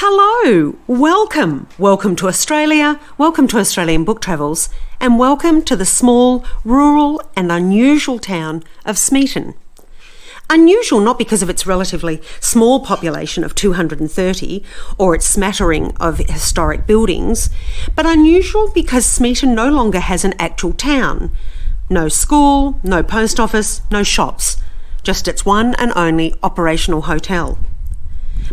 Hello, welcome to Australia, welcome to Australian Book Travels, and welcome to the small, rural and unusual town of Smeaton. Unusual not because of its relatively small population of 230 or its smattering of historic buildings, but unusual because Smeaton no longer has an actual town. No school, no post office, no shops, just its one and only operational hotel.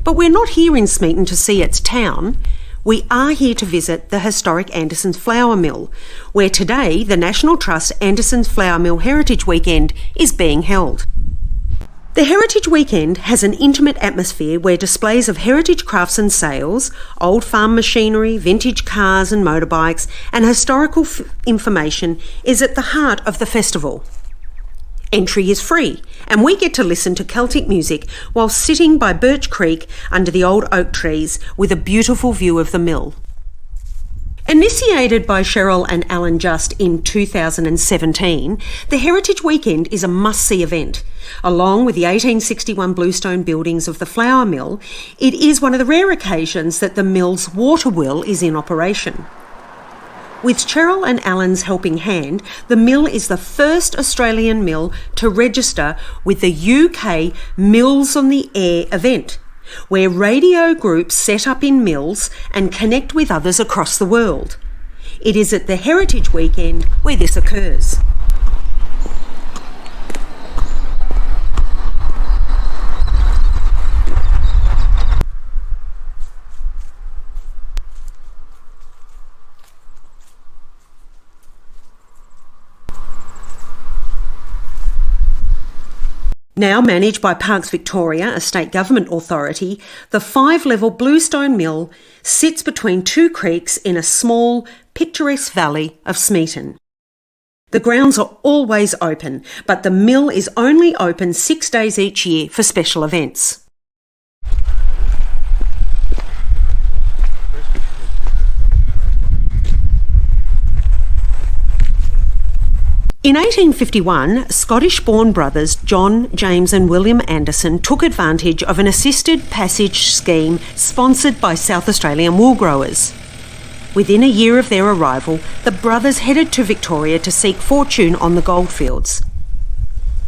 But we're not here in Smeaton to see its town. We are here to visit the historic Anderson's Flour Mill, where today the National Trust Anderson's Flour Mill Heritage Weekend is being held. The Heritage Weekend has an intimate atmosphere where displays of heritage crafts and sales, old farm machinery, vintage cars and motorbikes, and historical information is at the heart of the festival. Entry is free, and we get to listen to Celtic music while sitting by Birch Creek under the old oak trees with a beautiful view of the mill. Initiated by Cheryl and Alan Just in 2017, the Heritage Weekend is a must-see event. Along with the 1861 bluestone buildings of the flour mill, it is one of the rare occasions that the mill's water wheel is in operation. With Cheryl and Alan's helping hand, the mill is the first Australian mill to register with the UK Mills on the Air event, where radio groups set up in mills and connect with others across the world. It is at the Heritage Weekend where this occurs. Now managed by Parks Victoria, a state government authority, the 5-level bluestone mill sits between two creeks in a small, picturesque valley of Smeaton. The grounds are always open, but the mill is only open 6 days each year for special events. In 1851, Scottish-born brothers John, James and William Anderson took advantage of an assisted passage scheme sponsored by South Australian wool growers. Within a year of their arrival, the brothers headed to Victoria to seek fortune on the goldfields.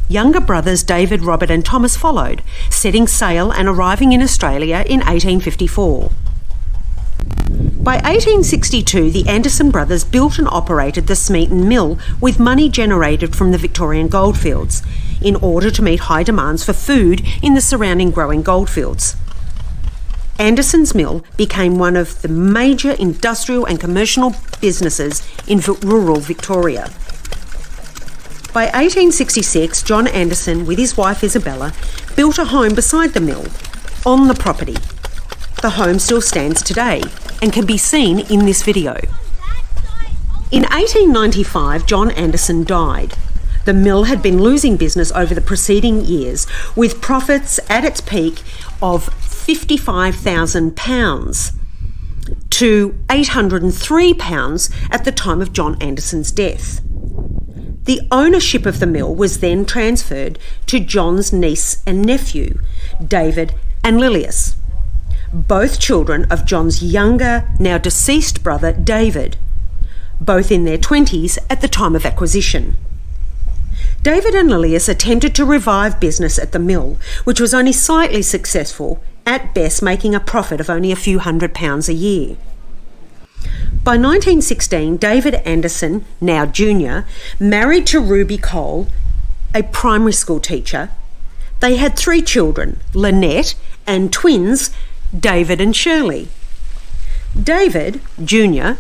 Younger brothers David, Robert and Thomas followed, setting sail and arriving in Australia in 1854. By 1862, the Anderson brothers built and operated the Smeaton Mill with money generated from the Victorian goldfields in order to meet high demands for food in the surrounding growing goldfields. Anderson's Mill became one of the major industrial and commercial businesses in rural Victoria. By 1866, John Anderson, with his wife Isabella, built a home beside the mill, on the property. The home still stands today and can be seen in this video. In 1895, John Anderson died. The mill had been losing business over the preceding years, with profits at its peak of £55,000 to £803 at the time of John Anderson's death. The ownership of the mill was then transferred to John's niece and nephew, David and Lilius, both children of John's younger, now deceased brother David, both in their 20s at the time of acquisition. David and Lilius attempted to revive business at the mill, which was only slightly successful, at best making a profit of only a few £100 a year. By 1916, David Anderson, now junior, married to Ruby Cole, a primary school teacher. They had 3 children, Lynette, and twins, David and Shirley. David, Jr.,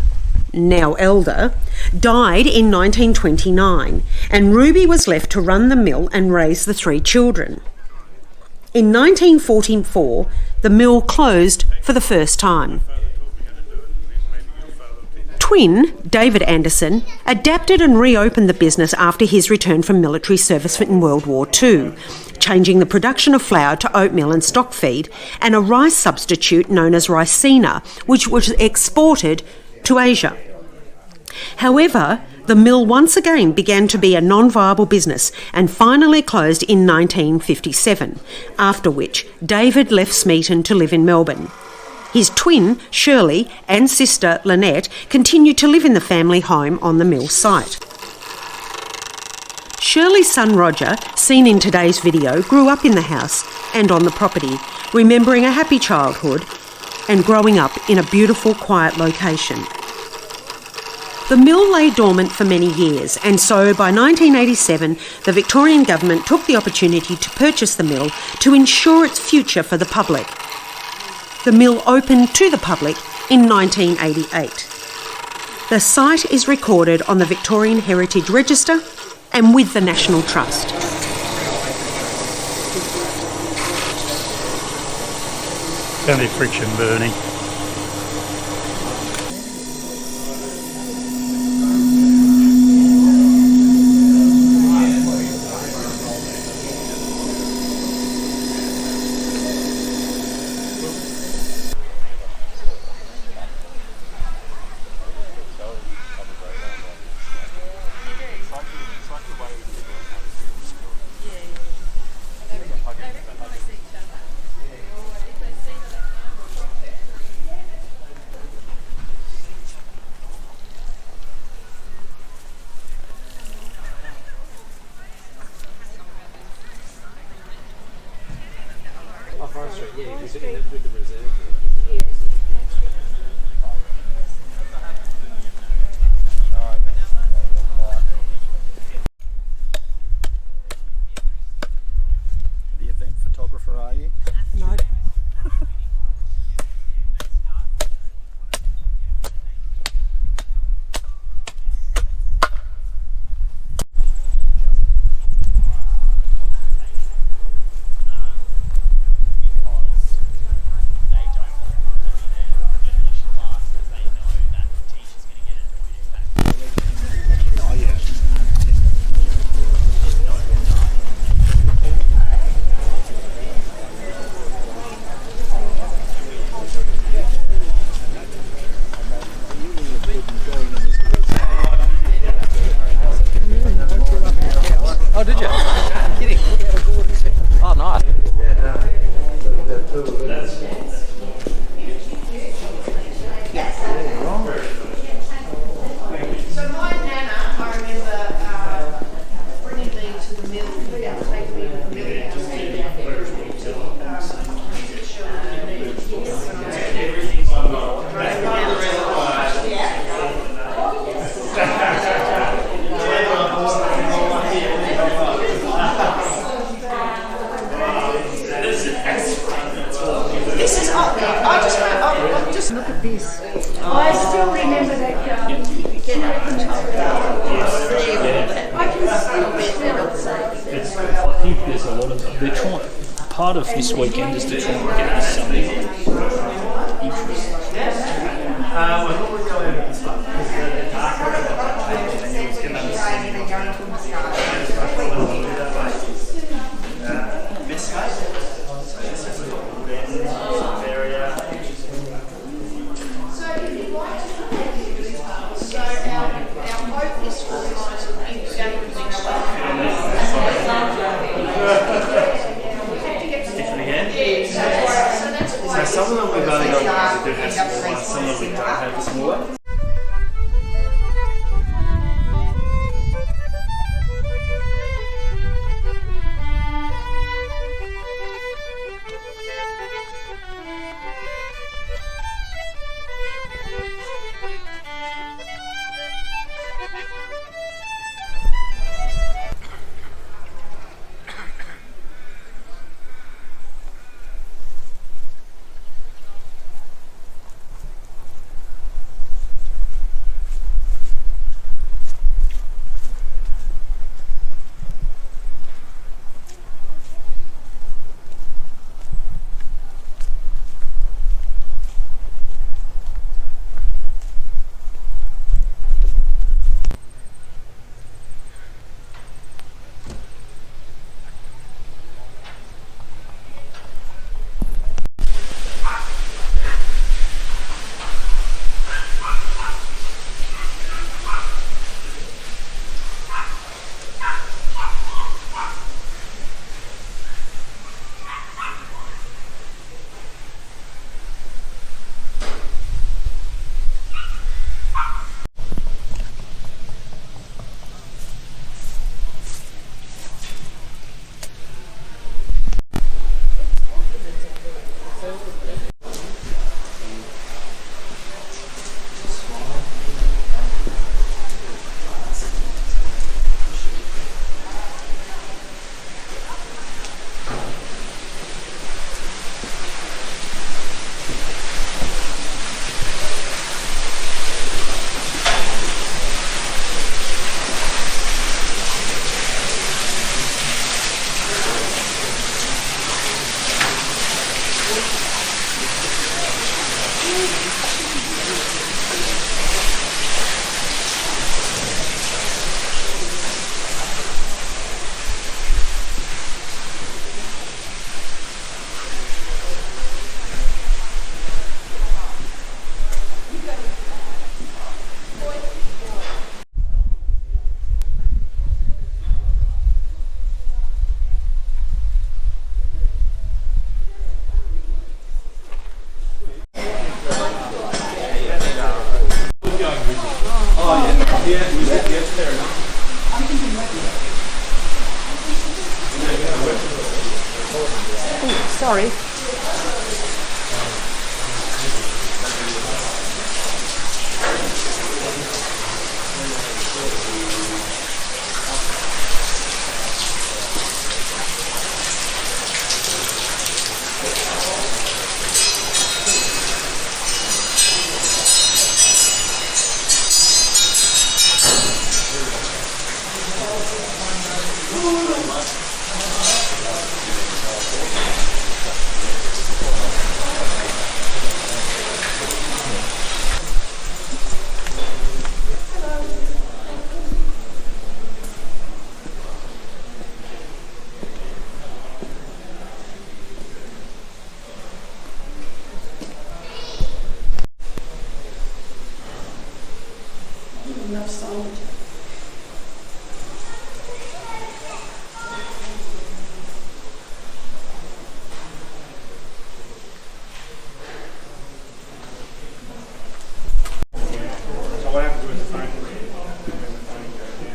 now elder, died in 1929, and Ruby was left to run the mill and raise the 3 children. In 1944, the mill closed for the first time. Twin, David Anderson, adapted and reopened the business after his return from military service in World War II, changing the production of flour to oatmeal and stock feed, and a rice substitute known as ricina, which was exported to Asia. However, the mill once again began to be a non-viable business and finally closed in 1957, after which David left Smeaton to live in Melbourne. His twin, Shirley, and sister, Lynette, continue to live in the family home on the mill site. Shirley's son, Roger, seen in today's video, grew up in the house and on the property, remembering a happy childhood and growing up in a beautiful, quiet location. The mill lay dormant for many years, and so by 1987, the Victorian government took the opportunity to purchase the mill to ensure its future for the public. The mill opened to the public in 1988. The site is recorded on the Victorian Heritage Register and with the National Trust. Only friction burning. The event photographer, are you? No. Oh, did you? I'm kidding. Oh, nice. So my nana, I remember bringing me to the mill, taking me to the mill house. This is I just look at this. I still remember that garden. I can still I think there's a lot of they're trying. Part of this weekend is to try and get this something interesting. So some of them we've only got because it do have small ones, some of them we don't have the small ones. Sorry. What happens with the phone? When the phone goes down?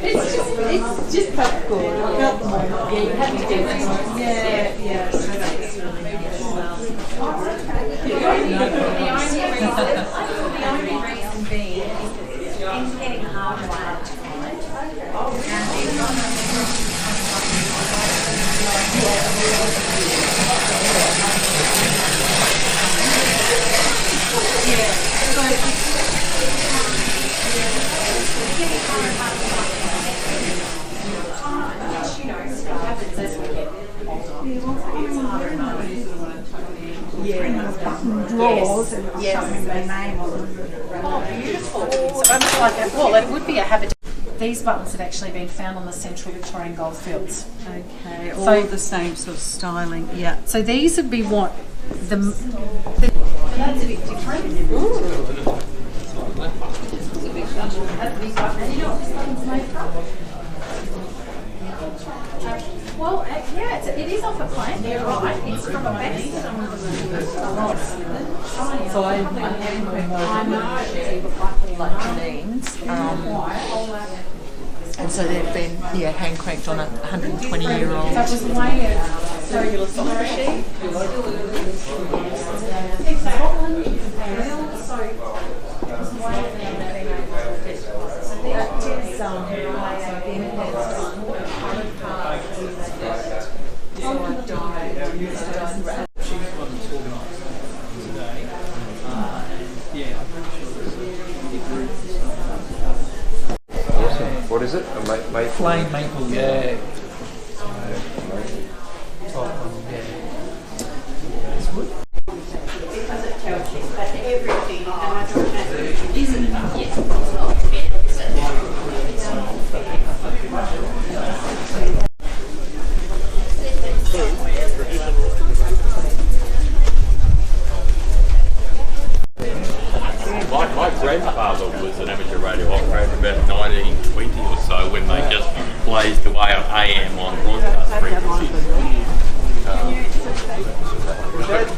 It's just popcorn. I felt the moment. Yeah, you have to do it. Yeah. So that's really nice. The only reason being it's getting harder to drawers and something with my name on them. Oh, beautiful. So much like it. Well, it would be a habit. These buttons have actually been found on the central Victorian goldfields. Okay, all So- the same sort of styling. Yeah. So these would be what the that's a bit different. And you know what this button's made from? Well, yeah, it is off a plant. You're right. It's from a vest. So I like Janine's, and so they've been hand cranked on a 120-year-old. That was way of regular soccer sheet. What is it? A maple? Plain maple, yeah. My grandfather was an amateur radio operator about 1920 or so when they just blazed away on AM on broadcast frequencies.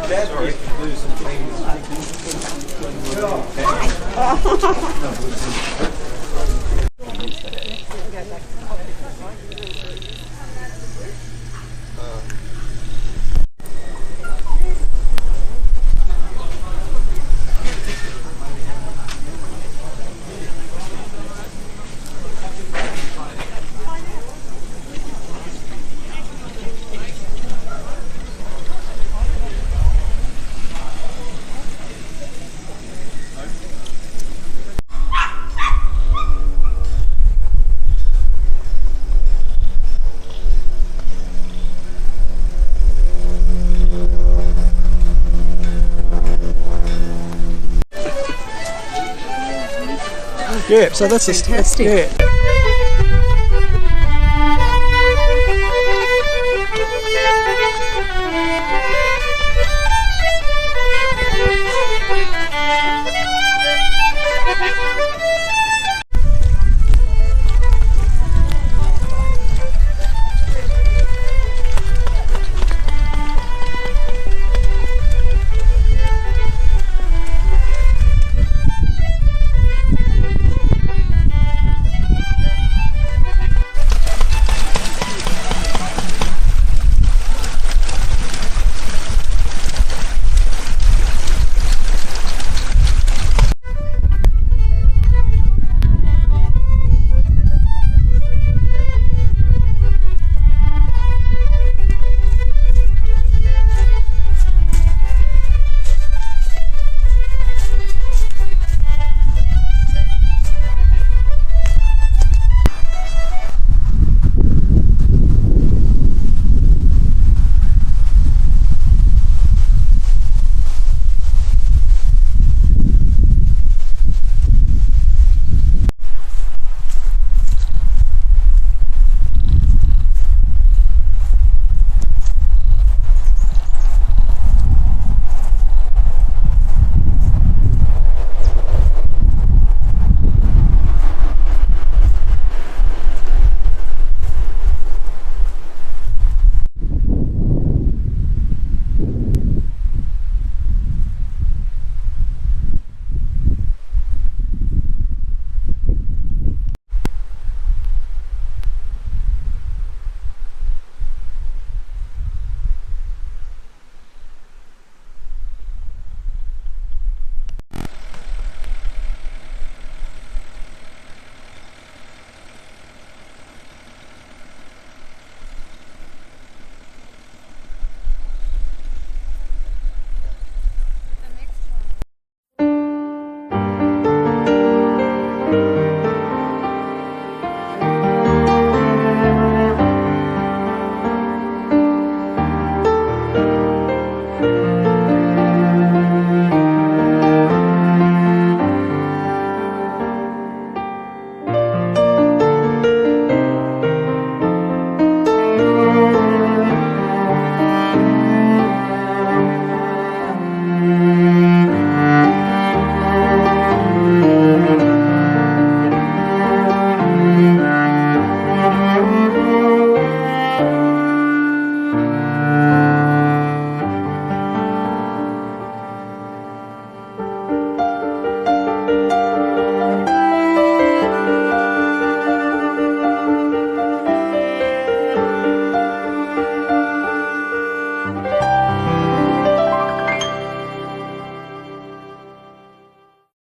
Dad used to do some things. Yeah, so that's fantastic. Yeah. Thank you.